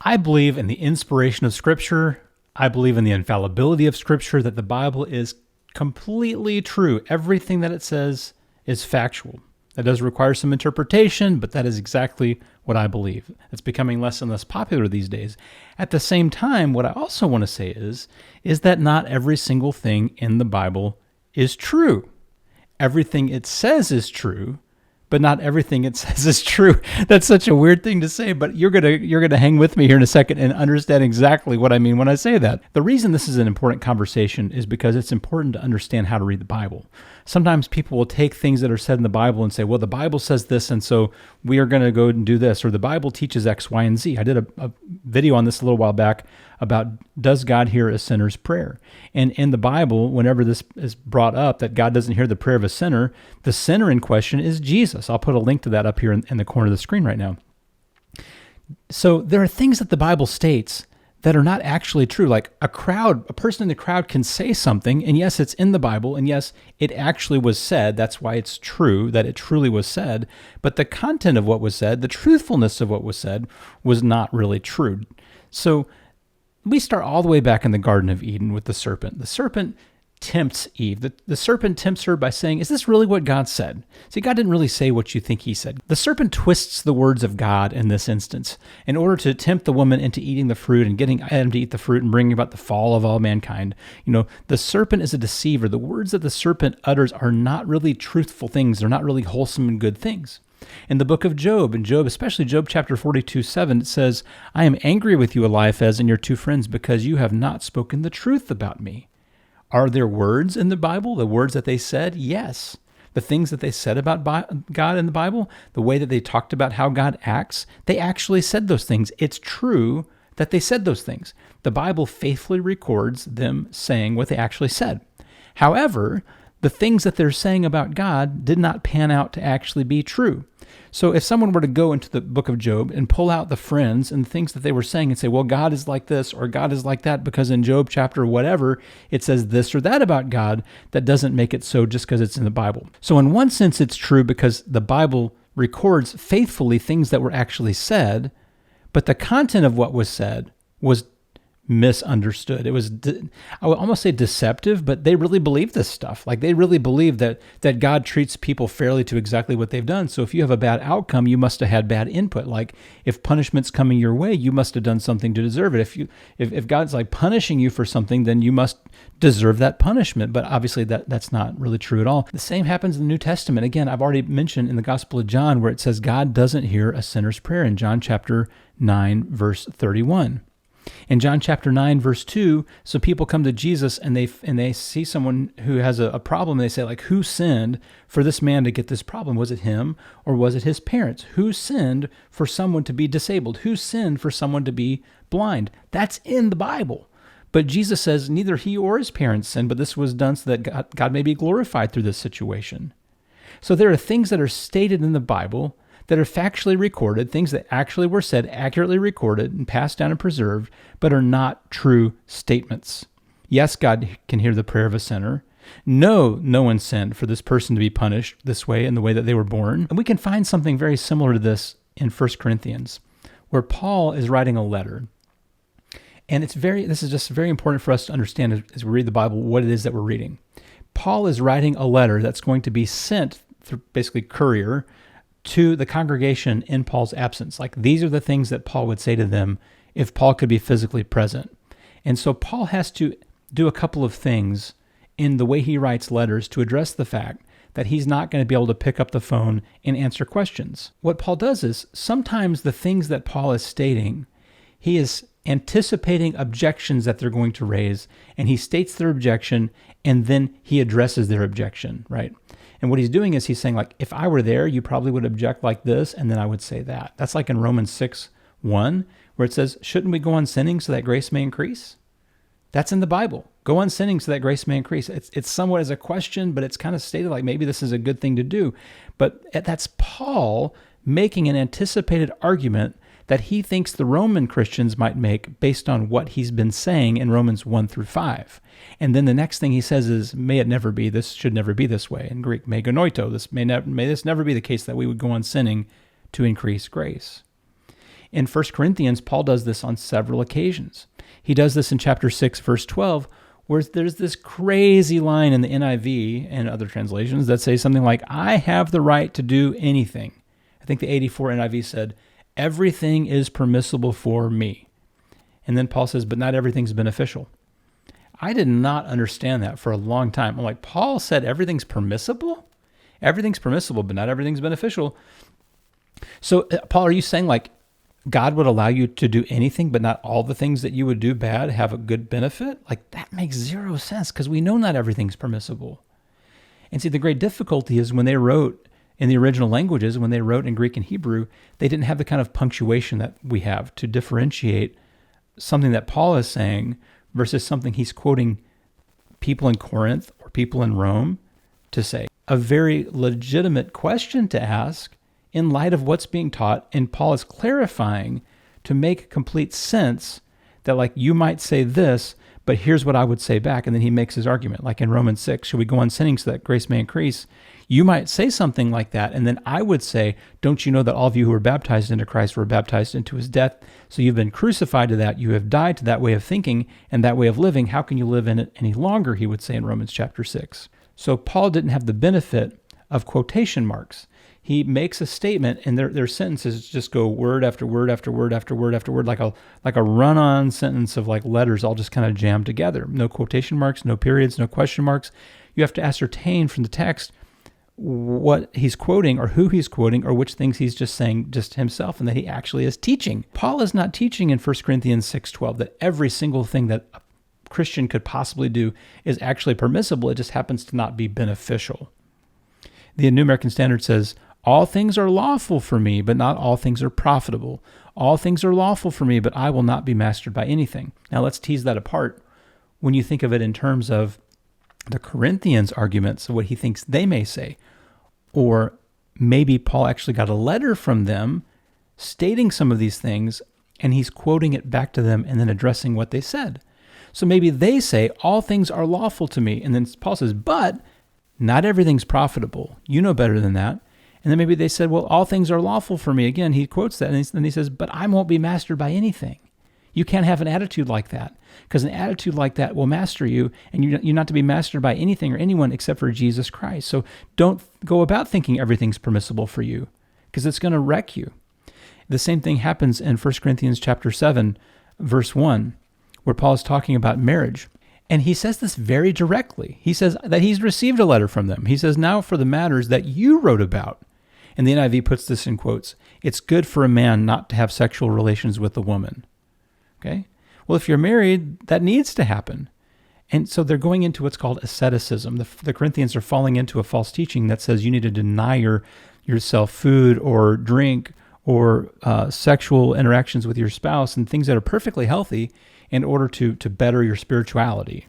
I believe in the inspiration of Scripture. I believe in the infallibility of Scripture, that the Bible is completely true. Everything that it says is factual. That does require some interpretation, but that is exactly what I believe. It's becoming less and less popular these days. At the same time, what I also want to say is that not every single thing in the Bible is true. Everything it says is true, but not everything it says is true. That's such a weird thing to say, but you're gonna hang with me here in a second and understand exactly what I mean when I say that. The reason this is an important conversation is because it's important to understand how to read the Bible. Sometimes people will take things that are said in the Bible and say, well, the Bible says this, and so we are going to go and do this, or the Bible teaches X, Y, and Z. I did a video on this a little while back about, does God hear a sinner's prayer? And in the Bible, whenever this is brought up, that God doesn't hear the prayer of a sinner, the sinner in question is Jesus. I'll put a link to that up here in the corner of the screen right now. So there are things that the Bible states that are not actually true. Like a person in the crowd can say something, and yes, it's in the Bible, and yes, it actually was said. That's why it's true, that it truly was said. But the content of what was said, the truthfulness of what was said, was not really true. So we start all the way back in the Garden of Eden with the serpent. The serpent tempts Eve. The serpent tempts her by saying, is this really what God said? See, God didn't really say what you think he said. The serpent twists the words of God in this instance in order to tempt the woman into eating the fruit and getting Adam to eat the fruit and bringing about the fall of all mankind. The serpent is a deceiver. The words that the serpent utters are not really truthful things. They're not really wholesome and good things. In the book of Job, especially Job chapter 42:7, it says, I am angry with you, Eliphaz, and your two friends, because you have not spoken the truth about me. Are there words in the Bible, the words that they said? Yes. The things that they said about God in the Bible, the way that they talked about how God acts, they actually said those things. It's true that they said those things. The Bible faithfully records them saying what they actually said. However, the things that they're saying about God did not pan out to actually be true. So if someone were to go into the book of Job and pull out the friends and things that they were saying and say, well, God is like this or God is like that because in Job chapter whatever, it says this or that about God, that doesn't make it so just because it's in the Bible. So in one sense, it's true because the Bible records faithfully things that were actually said, but the content of what was said was misunderstood. It was, I would almost say deceptive, but they really believe this stuff. Like they really believe that God treats people fairly to exactly what they've done. So if you have a bad outcome, you must have had bad input. Like if punishment's coming your way, you must have done something to deserve it. If God's like punishing you for something, then you must deserve that punishment. But obviously that's not really true at all. The same happens in the New Testament. Again, I've already mentioned in the Gospel of John where it says God doesn't hear a sinner's prayer in John chapter 9, verse 31. In John chapter 9, verse 2, so people come to Jesus and they see someone who has a problem. And they say, like, who sinned for this man to get this problem? Was it him or was it his parents? Who sinned for someone to be disabled? Who sinned for someone to be blind? That's in the Bible. But Jesus says neither he or his parents sinned, but this was done so that God may be glorified through this situation. So there are things that are stated in the Bible that are factually recorded, things that actually were said, accurately recorded and passed down and preserved, but are not true statements. Yes, God can hear the prayer of a sinner. No one sinned for this person to be punished this way in the way that they were born. And we can find something very similar to this in 1 Corinthians, where Paul is writing a letter. And this is just very important for us to understand as we read the Bible, what it is that we're reading. Paul is writing a letter that's going to be sent through basically courier to the congregation in Paul's absence. Like these are the things that Paul would say to them if Paul could be physically present. And so Paul has to do a couple of things in the way he writes letters to address the fact that he's not going to be able to pick up the phone and answer questions. What Paul does is sometimes the things that Paul is stating, he is anticipating objections that they're going to raise, and he states their objection, and then he addresses their objection, right? And what he's doing is he's saying, like, if I were there, you probably would object like this, and then I would say that. That's like in Romans 6:1, where it says, shouldn't we go on sinning so that grace may increase? That's in the Bible. Go on sinning so that grace may increase. It's somewhat as a question, but it's kind of stated like maybe this is a good thing to do. But that's Paul making an anticipated argument that he thinks the Roman Christians might make based on what he's been saying in Romans 1-5. And then the next thing he says is, may it never be, this should never be this way. In Greek, me gonoito, may this never be the case that we would go on sinning to increase grace. In 1 Corinthians, Paul does this on several occasions. He does this in chapter 6, verse 12, where there's this crazy line in the NIV and other translations that say something like, I have the right to do anything. I think the 84 NIV said, everything is permissible for me. And then Paul says, but not everything's beneficial. I did not understand that for a long time. I'm like, Paul said everything's permissible? Everything's permissible, but not everything's beneficial. So, Paul, are you saying like God would allow you to do anything, but not all the things that you would do bad have a good benefit? Like, that makes zero sense, because we know not everything's permissible. And see, the great difficulty is when they wrote in the original languages, when they wrote in Greek and Hebrew, they didn't have the kind of punctuation that we have to differentiate something that Paul is saying versus something he's quoting people in Corinth or people in Rome to say. A very legitimate question to ask in light of what's being taught, and Paul is clarifying to make complete sense that, like, you might say this, but here's what I would say back, and then he makes his argument. Like in Romans 6, should we go on sinning so that grace may increase? You might say something like that, and then I would say, don't you know that all of you who were baptized into Christ were baptized into his death? So you've been crucified to that, you have died to that way of thinking and that way of living. How can you live in it any longer, he would say in Romans chapter 6. So Paul didn't have the benefit of quotation marks. He makes a statement, and their sentences just go word after word after word after word after word, like a run-on sentence of like letters all just kind of jammed together. No quotation marks, no periods, no question marks. You have to ascertain from the text what he's quoting or who he's quoting or which things he's just saying just himself and that he actually is teaching. Paul is not teaching in 1 Corinthians 6:12 that every single thing that a Christian could possibly do is actually permissible. It just happens to not be beneficial. The New American Standard says, all things are lawful for me, but not all things are profitable. All things are lawful for me, but I will not be mastered by anything. Now let's tease that apart when you think of it in terms of the Corinthians' arguments of what he thinks they may say. Or maybe Paul actually got a letter from them stating some of these things, and he's quoting it back to them and then addressing what they said. So maybe they say, all things are lawful to me. And then Paul says, but not everything's profitable. You know better than that. And then maybe they said, well, all things are lawful for me. Again, he quotes that, and then he says, but I won't be mastered by anything. You can't have an attitude like that, because an attitude like that will master you, and you're not to be mastered by anything or anyone except for Jesus Christ. So don't go about thinking everything's permissible for you, because it's going to wreck you. The same thing happens in 1 Corinthians chapter 7, verse 1, where Paul is talking about marriage. And he says this very directly. He says that he's received a letter from them. He says, now for the matters that you wrote about. And the NIV puts this in quotes. It's good for a man not to have sexual relations with a woman. Okay? Well, if you're married, that needs to happen. And so they're going into what's called asceticism. The Corinthians are falling into a false teaching that says you need to deny yourself food or drink or sexual interactions with your spouse and things that are perfectly healthy in order to better your spirituality,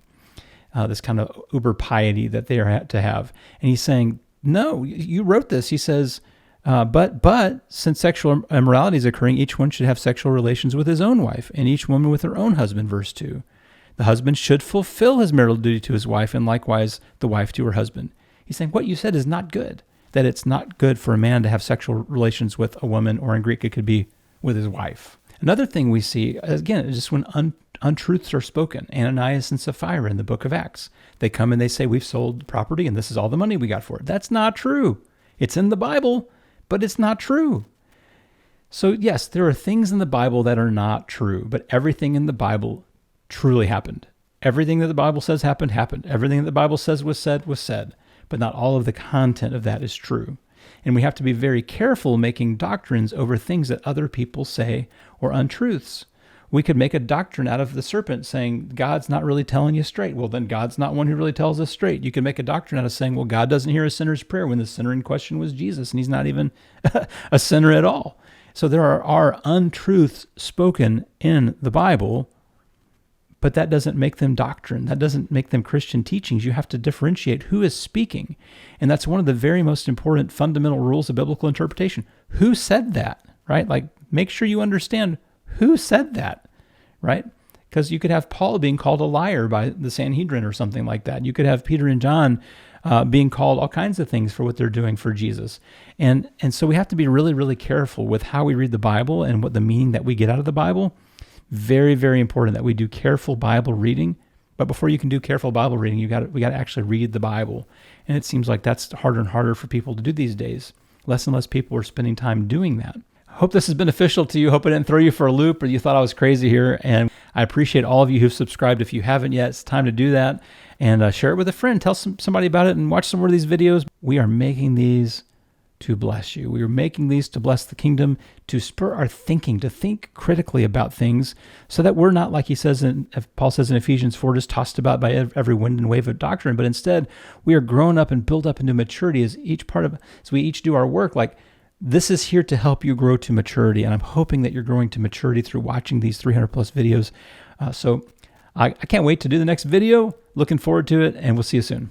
this kind of uber piety that they are to have. And he's saying, no, you wrote this. He says, but since sexual immorality is occurring, each one should have sexual relations with his own wife, and each woman with her own husband, verse 2. The husband should fulfill his marital duty to his wife, and likewise the wife to her husband. He's saying what you said is not good, that it's not good for a man to have sexual relations with a woman, or in Greek it could be with his wife. Another thing we see, again, is just when untruths are spoken. Ananias and Sapphira in the book of Acts. They come and they say, we've sold property and this is all the money we got for it. That's not true. It's in the Bible, but it's not true. So yes, there are things in the Bible that are not true, but everything in the Bible truly happened. Everything that the Bible says happened. Everything that the Bible says was said, but not all of the content of that is true. And we have to be very careful making doctrines over things that other people say or untruths. We could make a doctrine out of the serpent saying, God's not really telling you straight. Well, then God's not one who really tells us straight. You could make a doctrine out of saying, well, God doesn't hear a sinner's prayer, when the sinner in question was Jesus, and he's not even a sinner at all. So there are untruths spoken in the Bible, but that doesn't make them doctrine. That doesn't make them Christian teachings. You have to differentiate who is speaking. And that's one of the very most important fundamental rules of biblical interpretation. Who said that, right? Like, make sure you understand who said that, right? Because you could have Paul being called a liar by the Sanhedrin or something like that. You could have Peter and John being called all kinds of things for what they're doing for Jesus. And so we have to be really, really careful with how we read the Bible and what the meaning that we get out of the Bible. Very, very important that we do careful Bible reading. But before you can do careful Bible reading, we got to actually read the Bible. And it seems like that's harder and harder for people to do these days. Less and less people are spending time doing that. Hope this is beneficial to you. Hope I didn't throw you for a loop or you thought I was crazy here. And I appreciate all of you who've subscribed. If you haven't yet, it's time to do that. And share it with a friend. Tell somebody about it and watch some more of these videos. We are making these to bless you. We are making these to bless the kingdom, to spur our thinking, to think critically about things so that we're not, like Paul says in Ephesians 4, just tossed about by every wind and wave of doctrine, but instead we are grown up and built up into maturity as we each do our work. Like, this is here to help you grow to maturity, and I'm hoping that you're growing to maturity through watching these 300 plus videos. So I can't wait to do the next video. Looking forward to it, and we'll see you soon.